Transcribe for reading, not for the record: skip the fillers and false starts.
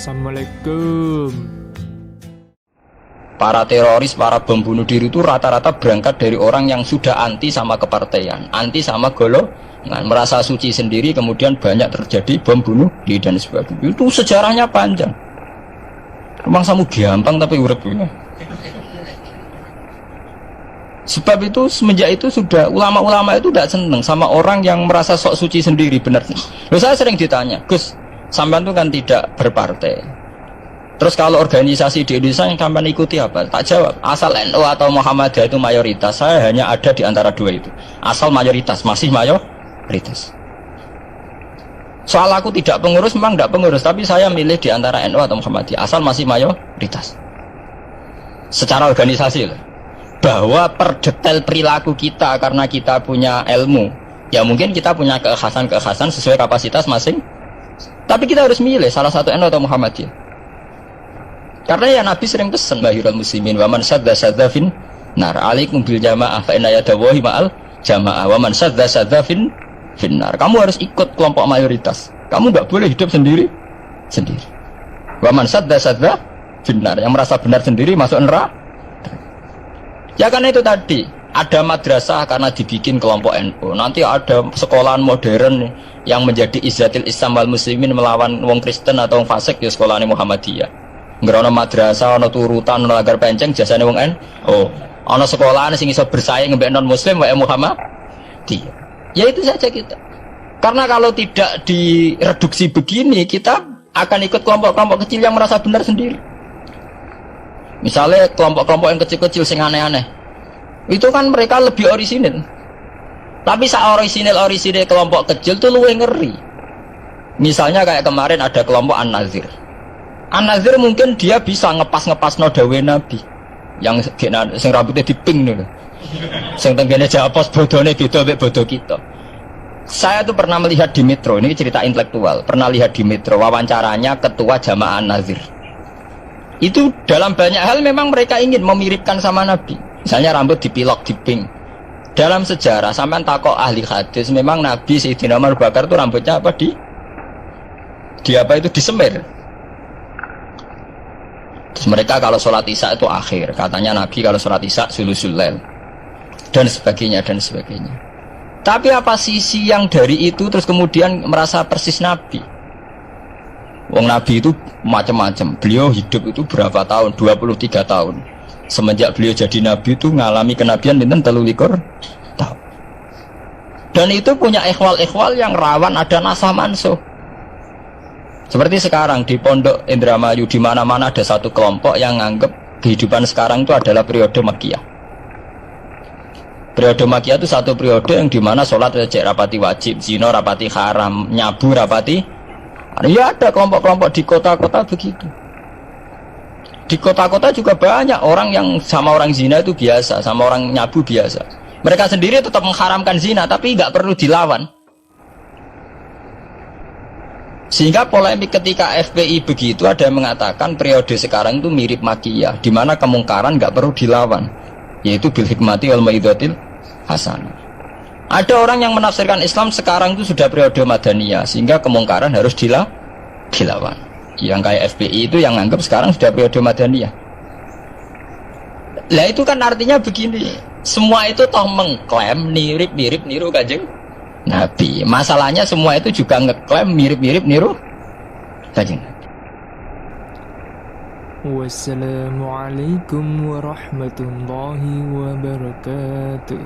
Assalamualaikum. Para teroris, para bom bunuh diri itu rata-rata berangkat dari orang yang sudah anti sama kepartaian, anti sama golongan, merasa suci sendiri, kemudian banyak terjadi bom bunuh diri dan sebagainya. Itu sejarahnya panjang. Emang samu gampang tapi urip ya. Sebab itu semenjak itu sudah ulama-ulama itu tidak senang sama orang yang merasa sok suci sendiri, benar. Loh, saya sering ditanya, Gus, sampean itu kan tidak berpartai. Terus kalau organisasi di Indonesia yang sampean ikuti apa? Tak jawab, asal NU atau Muhammadiyah itu mayoritas, saya hanya ada di antara dua itu. Asal mayoritas, masih mayoritas. Soal aku tidak pengurus, memang tidak pengurus, tapi saya milih di antara NU atau Muhammadiyah, asal masih mayoritas. Secara organisasi loh. Bahwa per detail perilaku kita karena kita punya ilmu, ya mungkin kita punya keekhasan sesuai kapasitas masing. Tapi kita harus milih salah satu NU atau Muhammadiyah. Karena ya Nabi sering pesan bahirul muslimin wa man sadda fin nar alaikum bil jamaah fa inna yadallahi ma'al jamaah wa man sadda fin nar. Kamu harus ikut kelompok mayoritas. Kamu enggak boleh hidup sendiri. Wa man sadda fin nar, yang merasa benar sendiri masuk neraka. Ya karena itu tadi ada madrasah karena dibikin kelompok NU. Nanti ada sekolahan modern yang menjadi izzatil Islam wal muslimin melawan wong Kristen atau wong fasik, ya sekolahan Muhammadiyah. Ngerono madrasah, ono turutan, ono lagar penceng, jasane wong NU. Ono sekolahan sing iso bersaing mbek non muslim wae Muhammadiyah. Ya itu saja kita. Karena kalau tidak direduksi begini, kita akan ikut kelompok-kelompok kecil yang merasa benar sendiri. Misalnya kelompok-kelompok yang kecil-kecil sing aneh-aneh, itu kan mereka lebih orisinil. Tapi orisinil kelompok kecil tuh luwih ngeri. Misalnya kayak kemarin ada kelompok An-Nazir. An-Nazir mungkin dia bisa ngepas no dawe Nabi, yang sing rambutnya diping nih, sing tenggene japos bodone beda mek bodo kita. Saya tuh pernah melihat di Metro, ini cerita intelektual, pernah lihat di Metro wawancaranya ketua Jamaah An-Nazir. Itu dalam banyak hal memang mereka ingin memiripkan sama Nabi. Misalnya rambut dipilok, diping. Dalam sejarah, sampean takok ahli hadis, memang Nabi Sayyidina Umar Bakar itu rambutnya apa di apa itu disemir. Terus mereka kalau sholat isya itu akhir, katanya Nabi kalau sholat isya sulusul lail, dan sebagainya. Tapi apa sisi yang dari itu terus kemudian merasa persis Nabi? Wong Nabi itu macam-macam. Beliau hidup itu berapa tahun? 23 tahun. Semenjak beliau jadi Nabi itu ngalami kenabian pinten 23 tahun. Dan itu punya ikhwal-ikhwal yang rawan ada nasah mansuh. Seperti sekarang di Pondok Indramayu, di mana-mana ada satu kelompok yang nganggep kehidupan sekarang itu adalah periode Makkiyah. Periode Makkiyah itu satu periode yang dimana sholat wajib rapati wajib, zina rapati haram, nyabu rapati. Ya ada kelompok-kelompok di kota-kota begitu. Di kota-kota juga banyak orang yang sama orang zina itu biasa, sama orang nyabu biasa. Mereka sendiri tetap mengharamkan zina, tapi nggak perlu dilawan. Sehingga polemik ketika FPI begitu, ada yang mengatakan periode sekarang itu mirip Makkiyah, di mana kemungkaran nggak perlu dilawan, yaitu bil hikmati wal mau'izatil hasanah. Ada orang yang menafsirkan Islam sekarang itu sudah periode Madaniyah, sehingga kemungkaran harus dilawan. Yang kayak FPI itu yang anggap sekarang sudah periode Madaniyah. Lah itu kan artinya begini, semua itu toh mengklaim mirip-mirip niru Kanjeng Nabi. Masalahnya semua itu juga ngeklaim mirip-mirip niru Kanjeng Nabi. Wassalamualaikum warahmatullahi wabarakatuh.